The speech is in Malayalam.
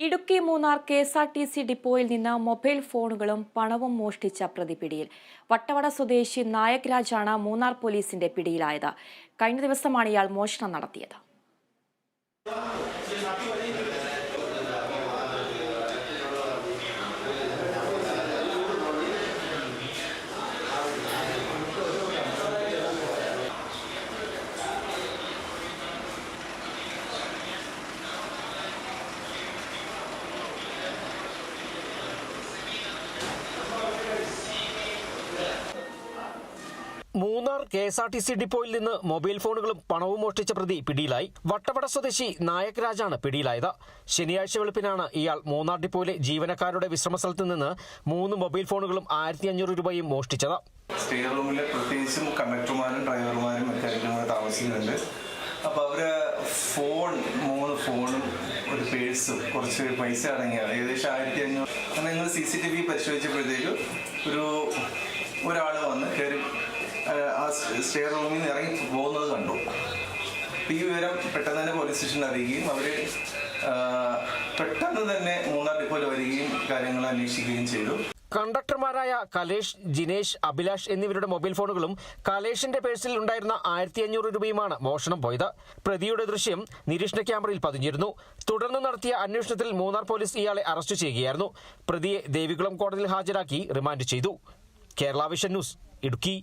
ഇടുക്കി മൂന്നാർ കെ.എസ്.ആർ.ടി.സി ഡിപ്പോയിൽ നിന്ന് മൊബൈൽ ഫോണുകളും പണവും മോഷ്ടിച്ച പ്രതി പിടിയിൽ. വട്ടവട സ്വദേശി നായക് രാജാണ് മൂന്നാർ പോലീസിന്റെ പിടിയിലായത്. കഴിഞ്ഞ ദിവസമാണ് ഇയാൾ മോഷണം നടത്തിയത്. മൂന്നാർ കെ.എസ്.ആർ.ടി.സി ഡിപ്പോയിൽ നിന്ന് മൊബൈൽ ഫോണുകളും പണവും മോഷ്ടിച്ച പ്രതി പിടിയിലായി. വട്ടവട സ്വദേശി നായക് രാജാണ് പിടിയിലായത്. ശനിയാഴ്ച വെളുപ്പിനാണ് ഇയാൾ മൂന്നാർ ഡിപ്പോയിലെ ജീവനക്കാരുടെ വിശ്രമ സ്ഥലത്ത് നിന്ന് 3 മൊബൈൽ ഫോണുകളും 1500 രൂപയും മോഷ്ടിച്ചത്. സ്റ്റേ റൂമിൽ പ്രത്യേകിച്ചും കണ്ടക്ടർമാരും ഡ്രൈവർമാരും മെക്കാനിക്കുമാരും താമസിക്കുന്നുണ്ട്. അപ്പോൾ അവര് 3 ഫോണും ഒരു പേഴ്സും കുറച്ച് പൈസ അടങ്ങിയാണ്, ഏകദേശം 1500. അങ്ങനെ ഞങ്ങൾ CCTV പരിശോധിച്ചപ്പോഴത്തേക്ക് ഒരാൾ വന്ന് കയറി ആ സ്റ്റേ റൂമിൽ നിന്ന് ഇറങ്ങി പോകുന്നത് കണ്ടു. ഈ വിവരം പെട്ടെന്ന് തന്നെ പോലീസ് സ്റ്റേഷനിൽ അറിയുകയും അവർ പെട്ടെന്ന് തന്നെ മൂന്നാർ ഡിപ്പോയിൽ വരികയും കാര്യങ്ങൾ അന്വേഷിക്കുകയും ചെയ്തു. കണ്ടക്ടർമാരായ കലേഷ്, ജിനേഷ്, അഭിലാഷ് എന്നിവരുടെ മൊബൈൽ ഫോണുകളും കലേഷിന്റെ പേഴ്സിൽ ഉണ്ടായിരുന്ന 1500 രൂപയുമാണ് മോഷണം പോയത്. പ്രതിയുടെ ദൃശ്യം നിരീക്ഷണ ക്യാമറയിൽ പതിഞ്ഞിരുന്നു. തുടർന്ന് നടത്തിയ അന്വേഷണത്തിൽ മൂന്നാർ പോലീസ് ഇയാളെ അറസ്റ്റ് ചെയ്യുകയായിരുന്നു. പ്രതിയെ ദേവികുളം കോടതിയിൽ ഹാജരാക്കി റിമാൻഡ് ചെയ്തു. Kerala vision news, Idukki.